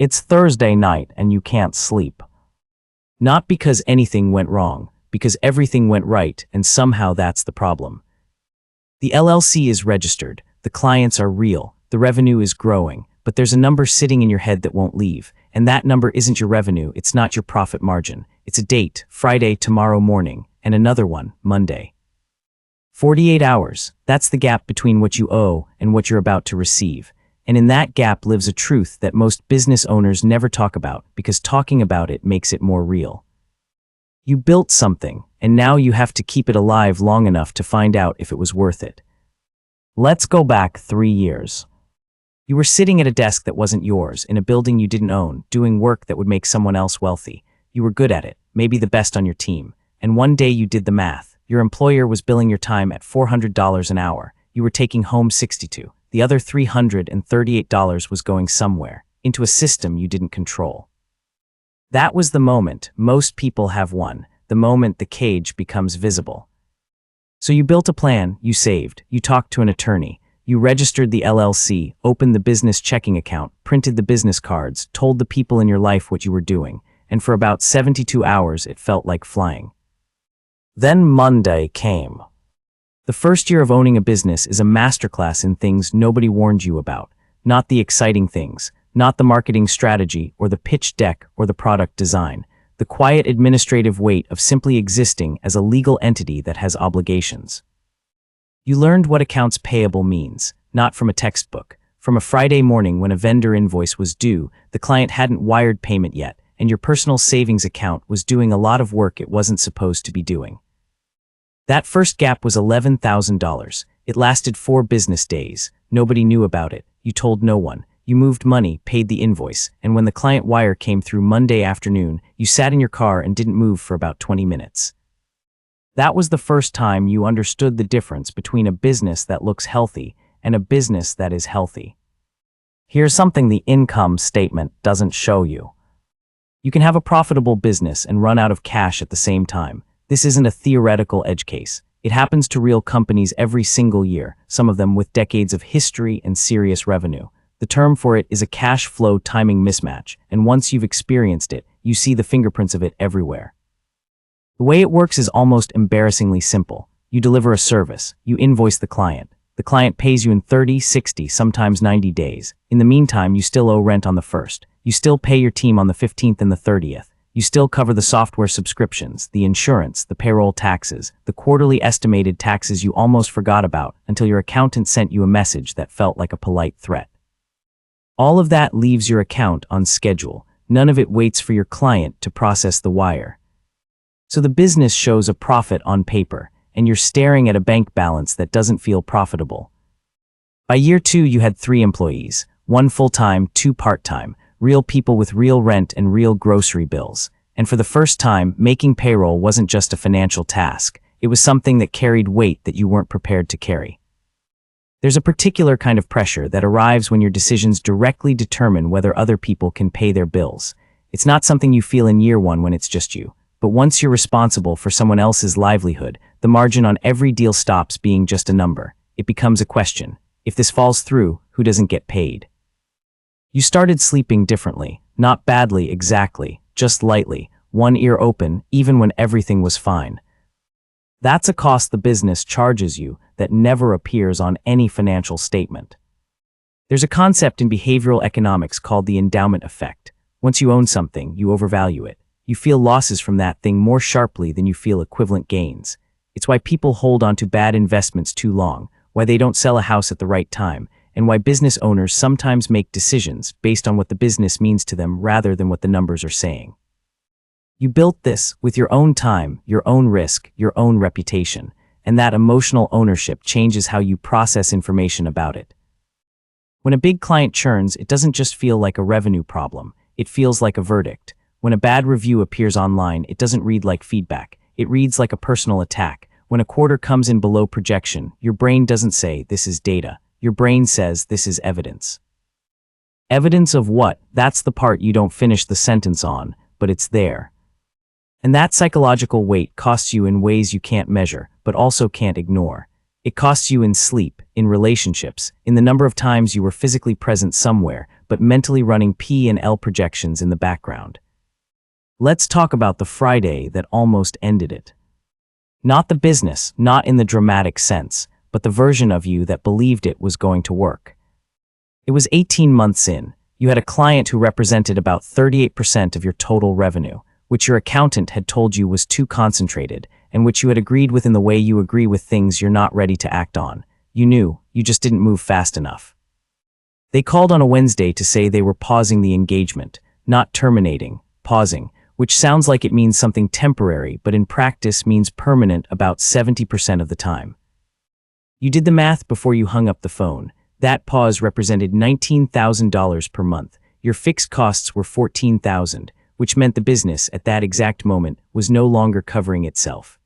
It's Thursday night and you can't sleep. Not because anything went wrong, because everything went right, and somehow that's the problem. The LLC is registered, the clients are real, the revenue is growing, but there's a number sitting in your head that won't leave, and that number isn't your revenue, it's not your profit margin. It's a date, Friday tomorrow morning, and another one, Monday. 48 hours, that's the gap between what you owe and what you're about to receive. And in that gap lives a truth that most business owners never talk about because talking about it makes it more real. You built something, and now you have to keep it alive long enough to find out if it was worth it. Let's go back 3 years. You were sitting at a desk that wasn't yours, in a building you didn't own, doing work that would make someone else wealthy. You were good at it, maybe the best on your team. And one day you did the math. Your employer was billing your time at $400 an hour. You were taking home $62. The other $338 was going somewhere, into a system you didn't control. That was the moment, most people have one, the moment the cage becomes visible. So you built a plan, you saved, you talked to an attorney, you registered the LLC, opened the business checking account, printed the business cards, told the people in your life what you were doing, and for about 72 hours it felt like flying. Then Monday came. The first year of owning a business is a masterclass in things nobody warned you about, not the exciting things, not the marketing strategy or the pitch deck or the product design, the quiet administrative weight of simply existing as a legal entity that has obligations. You learned what accounts payable means, not from a textbook. From a Friday morning when a vendor invoice was due, the client hadn't wired payment yet, and your personal savings account was doing a lot of work it wasn't supposed to be doing. That first gap was $11,000. It lasted 4 business days. Nobody knew about it. You told no one. You moved money, paid the invoice, and when the client wire came through Monday afternoon, you sat in your car and didn't move for about 20 minutes. That was the first time you understood the difference between a business that looks healthy and a business that is healthy. Here's something the income statement doesn't show you. You can have a profitable business and run out of cash at the same time. This isn't a theoretical edge case. It happens to real companies every single year, some of them with decades of history and serious revenue. The term for it is a cash flow timing mismatch, and once you've experienced it, you see the fingerprints of it everywhere. The way it works is almost embarrassingly simple. You deliver a service, you invoice the client. The client pays you in 30, 60, sometimes 90 days. In the meantime, you still owe rent on the 1st. You still pay your team on the 15th and the 30th. You still cover the software subscriptions, the insurance, the payroll taxes, the quarterly estimated taxes you almost forgot about until your accountant sent you a message that felt like a polite threat. All of that leaves your account on schedule. None of it waits for your client to process the wire. So the business shows a profit on paper, and you're staring at a bank balance that doesn't feel profitable. By year 2, you had 3 employees, 1 full-time, 2 part-time, real people with real rent and real grocery bills. And for the first time, making payroll wasn't just a financial task. It was something that carried weight that you weren't prepared to carry. There's a particular kind of pressure that arrives when your decisions directly determine whether other people can pay their bills. It's not something you feel in year 1 when it's just you. But once you're responsible for someone else's livelihood, the margin on every deal stops being just a number. It becomes a question. If this falls through, who doesn't get paid? You started sleeping differently, not badly exactly, just lightly, one ear open, even when everything was fine. That's a cost the business charges you that never appears on any financial statement. There's a concept in behavioral economics called the endowment effect. Once you own something, you overvalue it. You feel losses from that thing more sharply than you feel equivalent gains. It's why people hold on to bad investments too long, why they don't sell a house at the right time, and why business owners sometimes make decisions based on what the business means to them rather than what the numbers are saying. You built this with your own time, your own risk, your own reputation, and that emotional ownership changes how you process information about it. When a big client churns, it doesn't just feel like a revenue problem, it feels like a verdict. When a bad review appears online, it doesn't read like feedback, it reads like a personal attack. When a quarter comes in below projection, your brain doesn't say, "This is data." Your brain says, "This is evidence." Evidence of what? That's the part you don't finish the sentence on, but it's there. And that psychological weight costs you in ways you can't measure, but also can't ignore. It costs you in sleep, in relationships, in the number of times you were physically present somewhere, but mentally running P and L projections in the background. Let's talk about the Friday that almost ended it. Not the business, not in the dramatic sense, but the version of you that believed it was going to work. It was 18 months in. You had a client who represented about 38% of your total revenue, which your accountant had told you was too concentrated, and which you had agreed with in the way you agree with things you're not ready to act on. You knew, you just didn't move fast enough. They called on a Wednesday to say they were pausing the engagement, not terminating, pausing, which sounds like it means something temporary, but in practice means permanent about 70% of the time. You did the math before you hung up the phone. That pause represented $19,000 per month. Your fixed costs were $14,000, which meant the business at that exact moment was no longer covering itself.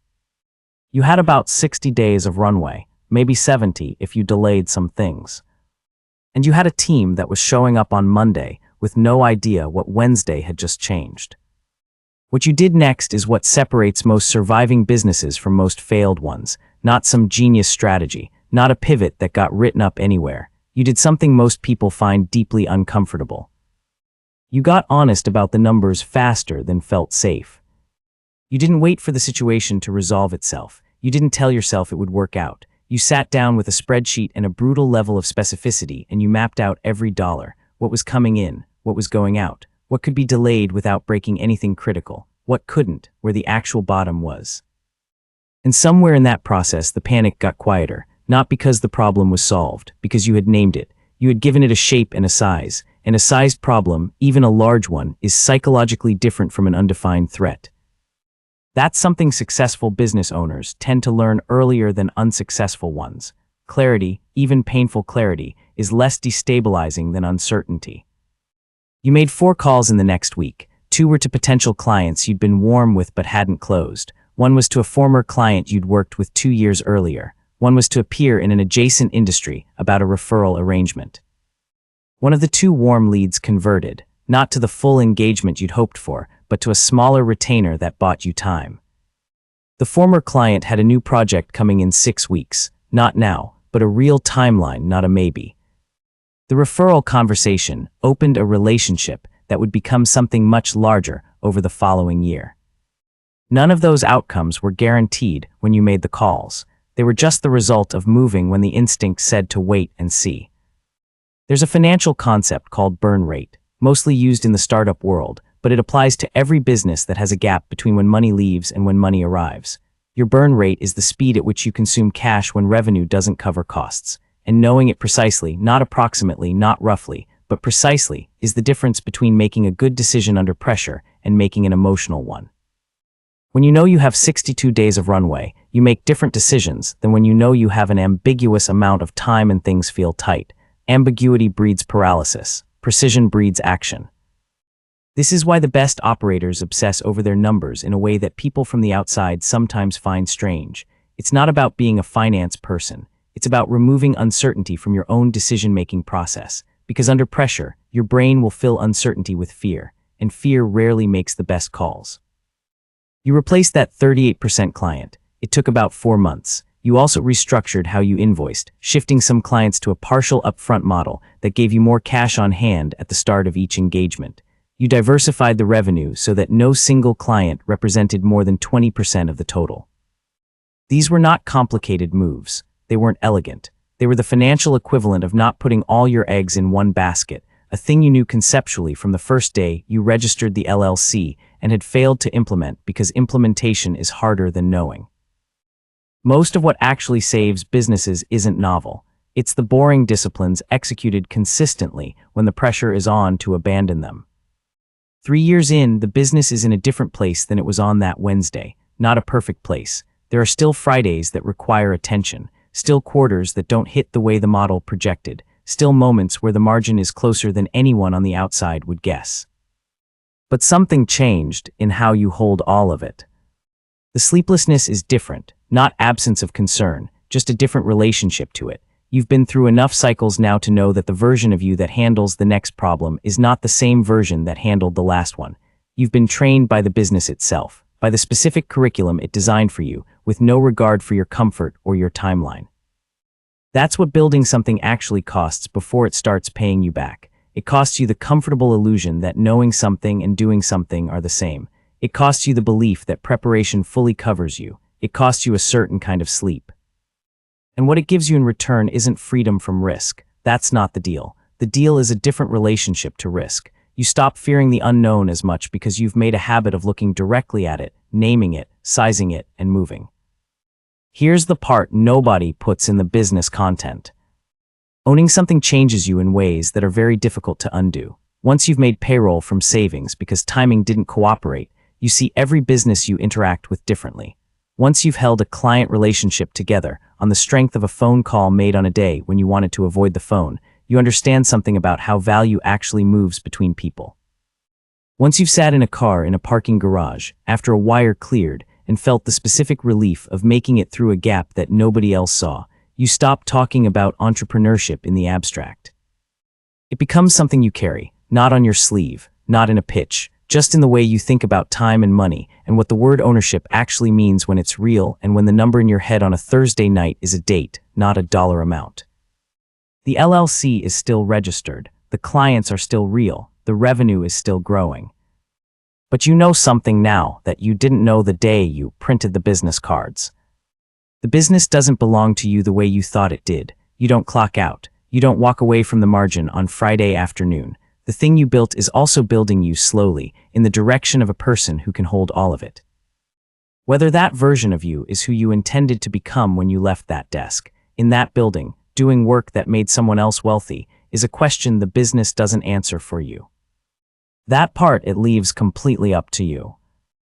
You had about 60 days of runway, maybe 70 if you delayed some things. And you had a team that was showing up on Monday with no idea what Wednesday had just changed. What you did next is what separates most surviving businesses from most failed ones, not some genius strategy, not a pivot that got written up anywhere. You did something most people find deeply uncomfortable. You got honest about the numbers faster than felt safe. You didn't wait for the situation to resolve itself. You didn't tell yourself it would work out. You sat down with a spreadsheet and a brutal level of specificity, and you mapped out every dollar, what was coming in, what was going out, what could be delayed without breaking anything critical, what couldn't, where the actual bottom was. And somewhere in that process, the panic got quieter, not because the problem was solved, because you had named it. You had given it a shape and a size, and a sized problem, even a large one, is psychologically different from an undefined threat. That's something successful business owners tend to learn earlier than unsuccessful ones. Clarity, even painful clarity, is less destabilizing than uncertainty. You made 4 calls in the next week. 2 were to potential clients you'd been warm with but hadn't closed. 1 was to a former client you'd worked with 2 years earlier. 1 was to a peer in an adjacent industry about a referral arrangement. One of the 2 warm leads converted, not to the full engagement you'd hoped for, but to a smaller retainer that bought you time. The former client had a new project coming in 6 weeks, not now, but a real timeline, not a maybe. The referral conversation opened a relationship that would become something much larger over the following year. None of those outcomes were guaranteed when you made the calls. They were just the result of moving when the instinct said to wait and see. There's a financial concept called burn rate, mostly used in the startup world, but it applies to every business that has a gap between when money leaves and when money arrives. Your burn rate is the speed at which you consume cash when revenue doesn't cover costs. And knowing it precisely, not approximately, not roughly, but precisely, is the difference between making a good decision under pressure and making an emotional one. When you know you have 62 days of runway, you make different decisions than when you know you have an ambiguous amount of time and things feel tight. Ambiguity breeds paralysis. Precision breeds action. This is why the best operators obsess over their numbers in a way that people from the outside sometimes find strange. It's not about being a finance person. It's about removing uncertainty from your own decision-making process, because under pressure, your brain will fill uncertainty with fear, and fear rarely makes the best calls. You replaced that 38% client. It took about 4 months. You also restructured how you invoiced, shifting some clients to a partial upfront model that gave you more cash on hand at the start of each engagement. You diversified the revenue so that no single client represented more than 20% of the total. These were not complicated moves. They weren't elegant. They were the financial equivalent of not putting all your eggs in one basket, a thing you knew conceptually from the first day you registered the LLC and had failed to implement because implementation is harder than knowing. Most of what actually saves businesses isn't novel. It's the boring disciplines executed consistently when the pressure is on to abandon them. 3 years in, the business is in a different place than it was on that Wednesday, not a perfect place. There are still Fridays that require attention, still quarters that don't hit the way the model projected, still moments where the margin is closer than anyone on the outside would guess. But something changed in how you hold all of it. The sleeplessness is different, not absence of concern, just a different relationship to it. You've been through enough cycles now to know that the version of you that handles the next problem is not the same version that handled the last one. You've been trained by the business itself, by the specific curriculum it designed for you, with no regard for your comfort or your timeline. That's what building something actually costs before it starts paying you back. It costs you the comfortable illusion that knowing something and doing something are the same. It costs you the belief that preparation fully covers you. It costs you a certain kind of sleep. And what it gives you in return isn't freedom from risk. That's not the deal. The deal is a different relationship to risk. You stop fearing the unknown as much because you've made a habit of looking directly at it, naming it, sizing it, and moving. Here's the part nobody puts in the business content. Owning something changes you in ways that are very difficult to undo. Once you've made payroll from savings because timing didn't cooperate, you see every business you interact with differently. Once you've held a client relationship together on the strength of a phone call made on a day when you wanted to avoid the phone, you understand something about how value actually moves between people. Once you've sat in a car in a parking garage after a wire cleared and felt the specific relief of making it through a gap that nobody else saw, you stop talking about entrepreneurship in the abstract. It becomes something you carry, not on your sleeve, not in a pitch, just in the way you think about time and money and what the word ownership actually means when it's real and when the number in your head on a Thursday night is a date, not a dollar amount. The LLC is still registered, the clients are still real, the revenue is still growing. But you know something now that you didn't know the day you printed the business cards. The business doesn't belong to you the way you thought it did. You don't clock out. You don't walk away from the margin on Friday afternoon. The thing you built is also building you slowly in the direction of a person who can hold all of it. Whether that version of you is who you intended to become when you left that desk, in that building, doing work that made someone else wealthy, is a question the business doesn't answer for you. That part it leaves completely up to you.